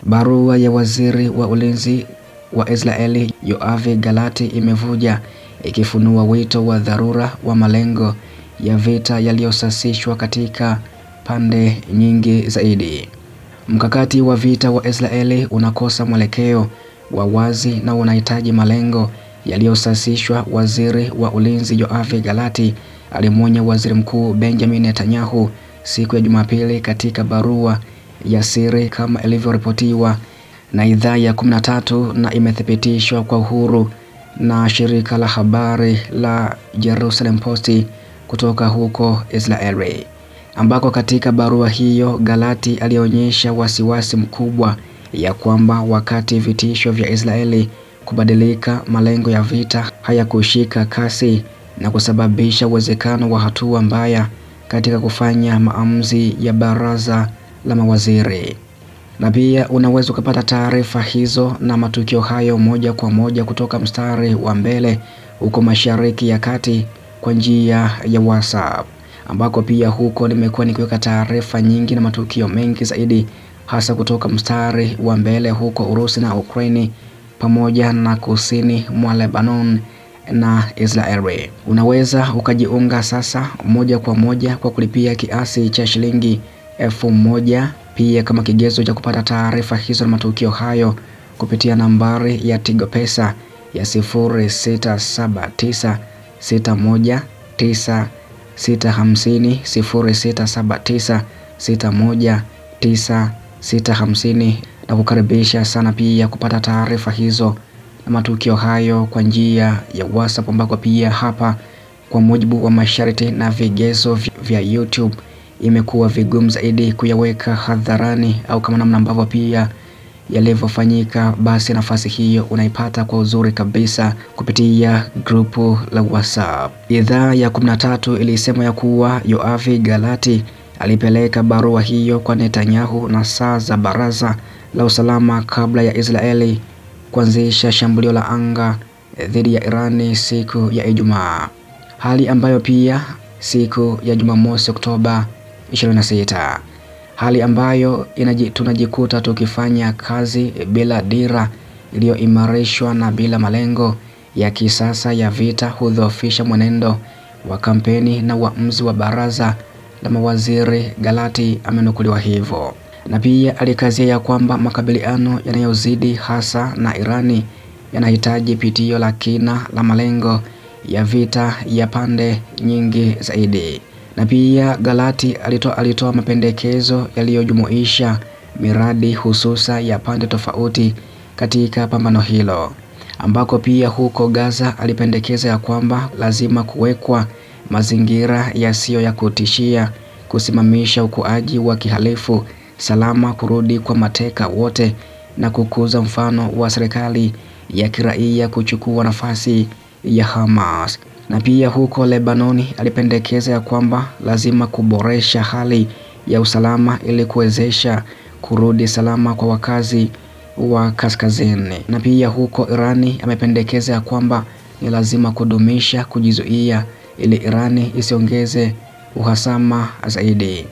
Barua ya waziri wa ulinzi wa Israeli Yoav Galati imevuja ikifunua wito wa dharura wa malengo ya vita yaliyosasishwa katika pande nyingi zaidi. Mkakati wa vita wa Israeli unakosa mwelekeo wa wazi na unahitaji malengo yaliyosasishwa. Waziri wa ulinzi Yoav Galati alimwonya Waziri Mkuu Benjamin Netanyahu siku ya Jumapili katika barua ya siri kama ilivyoripotiwa na idhaa ya 13 na imethibitishwa kwa uhuru na shirika la habari la Jerusalem Post kutoka huko Israeli, ambako katika barua hiyo Galati alionyesha wasiwasi mkubwa ya kwamba wakati vitisho vya Israeli kubadilika, malengo ya vita hayakushika kasi na kusababisha uwezekano wa hatua mbaya katika kufanya maamuzi ya baraza la mawaziri. Na pia unaweza kupata taarifa hizo na matukio hayo moja kwa moja kutoka mstari wa mbele huko Mashariki ya Kati kwa njia ya WhatsApp, ambako pia huko nimekuwa nikiweka taarifa nyingi na matukio mengi zaidi, hasa kutoka mstari wa mbele huko Urusi na Ukraine pamoja na kusini mwa Lebanon na Israeli. Unaweza ukajiunga sasa moja kwa moja kwa kulipia kiasi cha shilingi 1000 pia kama kigezo cha kupata taarifa hizo na matukio hayo kupitia nambari ya Tigo Pesa ya 0679 619 650 0679 619 650 na kukaribisha sana pia kupata taarifa hizo na matukio hayo kwa njia ya WhatsApp, ambako pia hapa kwa mujibu wa masharti na vigezo vya YouTube imekuwa vigumu zaidi kuyaweka hadharani au kama namna ambavyo pia yalivyofanyika. Basi nafasi hiyo unaipata kwa uzuri kabisa kupitia grupu la WhatsApp. Idhaa ya 13 ilisema ya kuwa Yoav Galati alipeleka barua hiyo kwa Netanyahu na saa za baraza la usalama kabla ya Israeli kuanzisha shambulio la anga dhidi ya Irani siku ya Ijumaa, hali ambayo pia siku ya Jumamosi Oktoba 26, hali ambayo tunajikuta tukifanya kazi bila dira iliyoimarishwa na bila malengo ya kisasa ya vita hudhoofisha mwenendo wa kampeni na uamuzi wa baraza la mawaziri. Galati amenukuliwa hivyo, na pia alikazia ya kwamba makabiliano yanayozidi hasa na Irani yanahitaji pitio la kina la malengo ya vita ya pande nyingi zaidi. Na pia Galati alitoa mapendekezo yaliyojumuisha miradi hususa ya pande tofauti katika pambano hilo, ambako pia huko Gaza alipendekeza ya kwamba lazima kuwekwa mazingira yasiyo ya kutishia, kusimamisha ukuaji wa kihalifu salama, kurudi kwa mateka wote na kukuza mfano wa serikali ya kiraia kuchukua nafasi ya Hamas. Na pia huko Lebanoni alipendekeza ya kwamba lazima kuboresha hali ya usalama ili kuwezesha kurudi salama kwa wakazi wa kaskazini. Na pia huko Irani amependekeza ya kwamba ni lazima kudumisha kujizuia ili Irani isiongeze uhasama zaidi.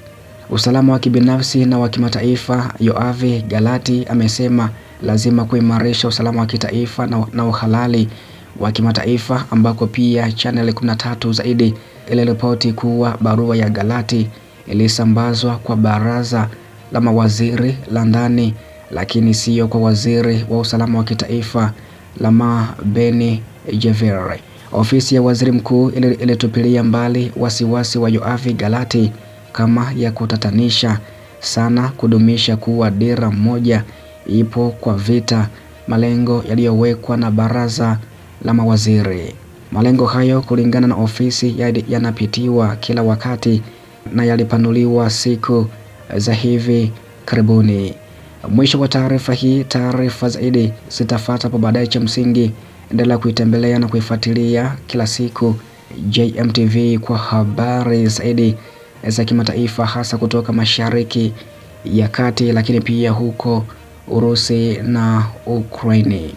Usalama wa kibinafsi na wa kimataifa. Yoav Galati amesema lazima kuimarisha usalama wa kitaifa na uhalali wa kimataifa, ambako pia channel 13 zaidi iliripoti kuwa barua ya Galati ilisambazwa kwa baraza la mawaziri la ndani, lakini sio kwa waziri wa usalama wa kitaifa Lamar Beni Jevere. Ofisi ya waziri mkuu ilitupilia mbali wasiwasi wa Yoav Galati kama ya kutatanisha sana, kudumisha kuwa dira moja ipo kwa vita, malengo yaliyowekwa na baraza la mawaziri. Malengo hayo kulingana na ofisi yanapitiwa kila wakati na yalipanuliwa siku za hivi karibuni. Mwisho wa taarifa hii. Taarifa zaidi zitafuata hapo baadaye. Cha msingi endelea kuitembelea na kuifuatilia kila siku JMTV kwa habari zaidi za kimataifa, hasa kutoka Mashariki ya Kati, lakini pia huko Urusi na Ukraine.